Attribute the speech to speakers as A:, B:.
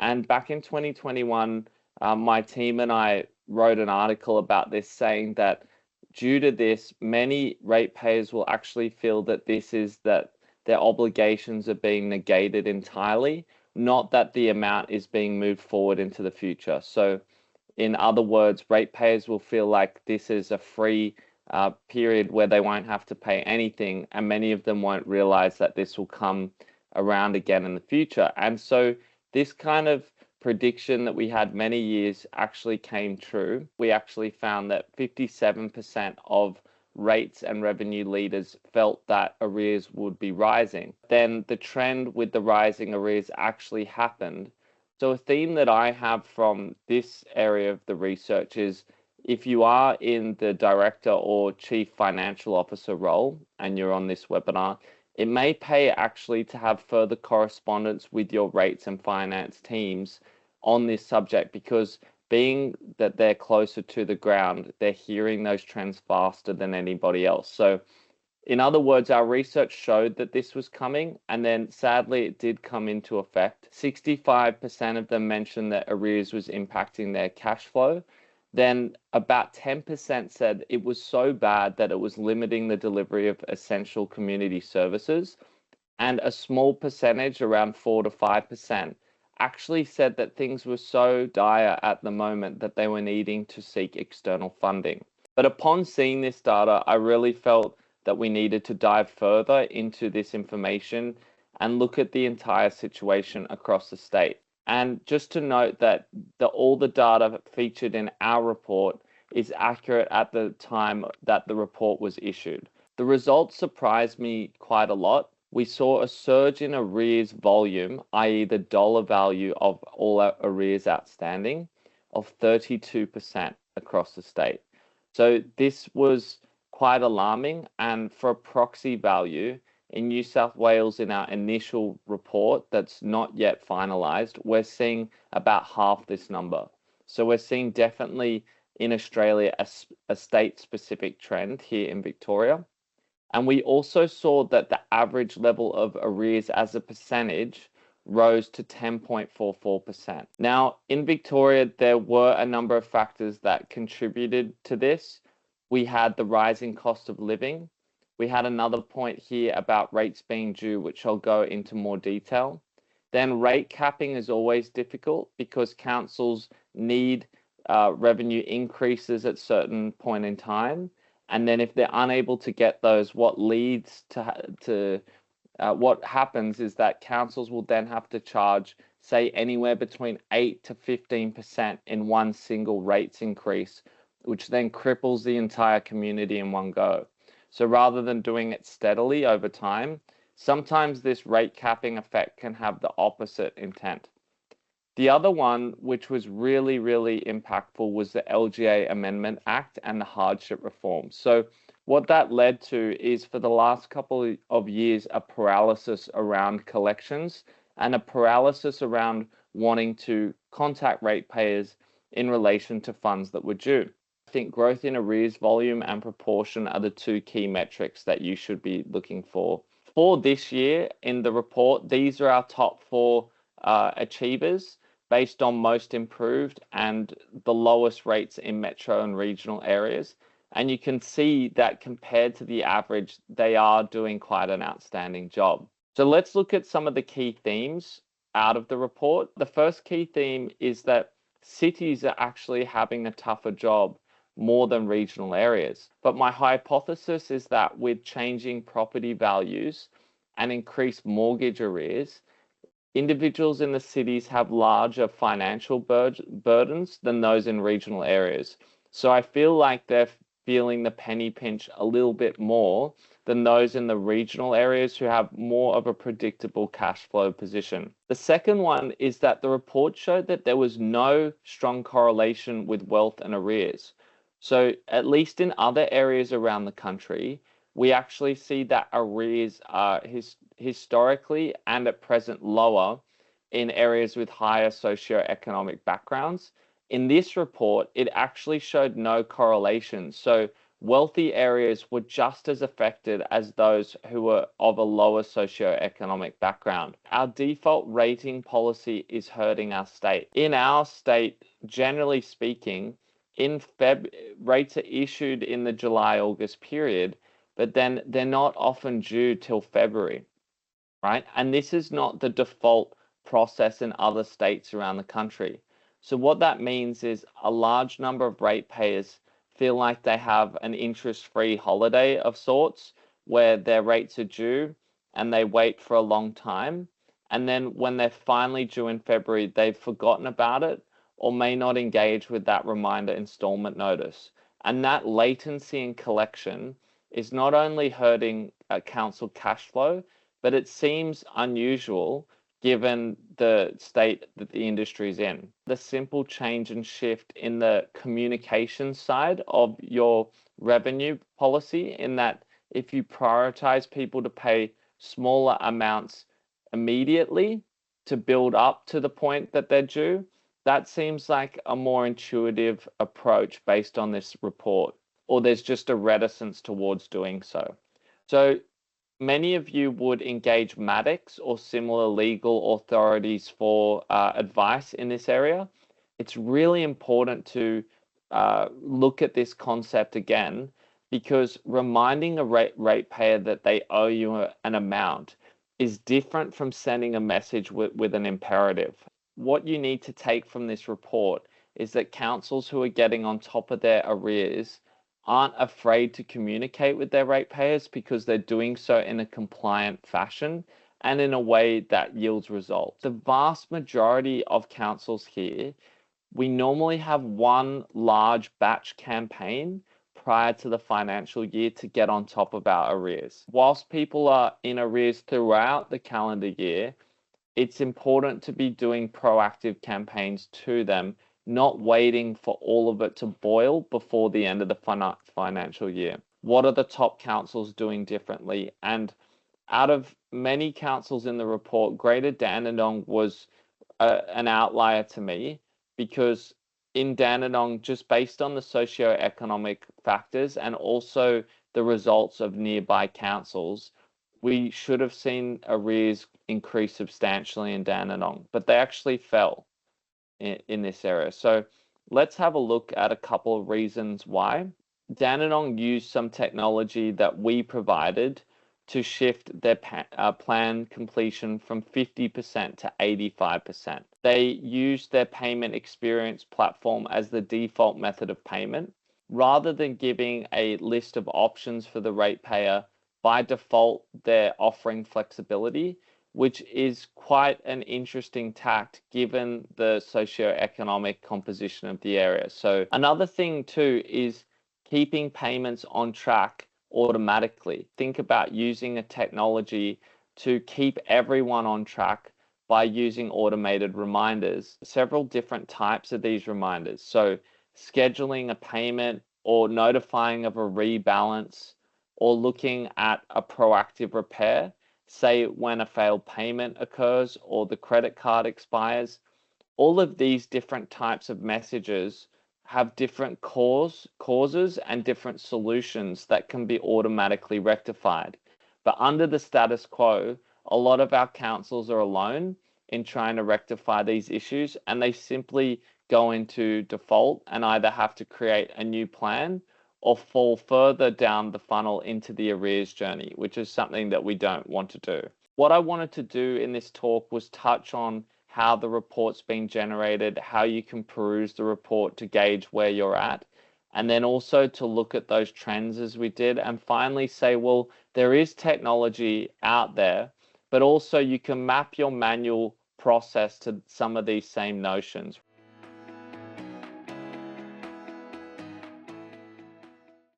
A: And back in 2021, my team and I wrote an article about this, saying that due to this, many ratepayers will actually feel that that their obligations are being negated entirely, not that the amount is being moved forward into the future. So in other words, ratepayers will feel like this is a free period where they won't have to pay anything, and many of them won't realize that this will come around again in the future. And so this kind of prediction that we had many years actually came true. We actually found that 57% of rates and revenue leaders felt that arrears would be rising. Then the trend with the rising arrears actually happened. So a theme that I have from this area of the research is, if you are in the director or chief financial officer role and you're on this webinar, it may pay actually to have further correspondence with your rates and finance teams on this subject, because being that they're closer to the ground, they're hearing those trends faster than anybody else. So in other words, our research showed that this was coming, and then sadly it did come into effect. 65% of them mentioned that arrears was impacting their cash flow. Then about 10% said it was so bad that it was limiting the delivery of essential community services. And a small percentage, around 4 to 5%, actually said that things were so dire at the moment that they were needing to seek external funding. But upon seeing this data, I really felt that we needed to dive further into this information and look at the entire situation across the state. And just to note that all the data featured in our report is accurate at the time that the report was issued. The results surprised me quite a lot. We saw a surge in arrears volume, i.e. the dollar value of all our arrears outstanding, of 32% across the state. So this was quite alarming, and for a proxy value, in New South Wales, in our initial report that's not yet finalized, we're seeing about half this number. So we're seeing definitely in Australia a state-specific trend here in Victoria. And we also saw that the average level of arrears as a percentage rose to 10.44%. Now, in Victoria, there were a number of factors that contributed to this. We had the rising cost of living. We had another point here about rates being due, which I'll go into more detail. Then rate capping is always difficult because councils need revenue increases at certain point in time. And then if they're unable to get those, what happens is that councils will then have to charge, say, anywhere between 8 to 15% in one single rates increase, which then cripples the entire community in one go. So rather than doing it steadily over time, sometimes this rate capping effect can have the opposite intent. The other one, which was really, really impactful, was the LGA Amendment Act and the hardship reform. So what that led to is, for the last couple of years, a paralysis around collections and a paralysis around wanting to contact ratepayers in relation to funds that were due. I think growth in arrears volume and proportion are the two key metrics that you should be looking for. For this year in the report, these are our top 4 achievers based on most improved and the lowest rates in metro and regional areas. And you can see that compared to the average, they are doing quite an outstanding job. So let's look at some of the key themes out of the report. The first key theme is that cities are actually having a tougher job more than regional areas. But my hypothesis is that with changing property values and increased mortgage arrears, individuals in the cities have larger financial burdens than those in regional areas. So I feel like they're feeling the penny pinch a little bit more than those in the regional areas who have more of a predictable cash flow position. The second one is that the report showed that there was no strong correlation with wealth and arrears. So at least in other areas around the country, we actually see that arrears are historically and at present lower in areas with higher socioeconomic backgrounds. In this report, it actually showed no correlation. So wealthy areas were just as affected as those who were of a lower socioeconomic background. Our default rating policy is hurting our state. In our state, generally speaking, rates are issued in the July-August period, but then they're not often due till February, right? And this is not the default process in other states around the country. So what that means is a large number of ratepayers feel like they have an interest-free holiday of sorts where their rates are due and they wait for a long time. And then when they're finally due in February, they've forgotten about it or may not engage with that reminder installment notice. And that latency in collection is not only hurting council cash flow, but it seems unusual given the state that the industry is in. The simple change and shift in the communication side of your revenue policy, in that if you prioritize people to pay smaller amounts immediately to build up to the point that they're due, that seems like a more intuitive approach based on this report, or there's just a reticence towards doing so. So many of you would engage Maddox or similar legal authorities for advice in this area. It's really important to look at this concept again, because reminding a ratepayer that they owe you an amount is different from sending a message with an imperative. What you need to take from this report is that councils who are getting on top of their arrears aren't afraid to communicate with their ratepayers because they're doing so in a compliant fashion and in a way that yields results. The vast majority of councils here, we normally have one large batch campaign prior to the financial year to get on top of our arrears. Whilst people are in arrears throughout the calendar year, it's important to be doing proactive campaigns to them, not waiting for all of it to boil before the end of the financial year. What are the top councils doing differently? And out of many councils in the report, Greater Dandenong was an outlier to me, because in Dandenong, just based on the socio-economic factors and also the results of nearby councils, we should have seen arrears increase substantially in Dandenong, but they actually fell in this area. So let's have a look at a couple of reasons why. Dandenong used some technology that we provided to shift their plan completion from 50% to 85%. They used their payment experience platform as the default method of payment. Rather than giving a list of options for the ratepayer, by default, they're offering flexibility, which is quite an interesting tact given the socio-economic composition of the area. So another thing too is keeping payments on track automatically. Think about using a technology to keep everyone on track by using automated reminders. Several different types of these reminders. So scheduling a payment or notifying of a rebalance, or looking at a proactive repair, say when a failed payment occurs or the credit card expires. All of these different types of messages have different causes and different solutions that can be automatically rectified. But under the status quo, a lot of our councils are alone in trying to rectify these issues, and they simply go into default and either have to create a new plan or fall further down the funnel into the arrears journey, which is something that we don't want to do. What I wanted to do in this talk was touch on how the report's been generated, how you can peruse the report to gauge where you're at, and then also to look at those trends as we did, and finally say, well, there is technology out there, but also you can map your manual process to some of these same notions.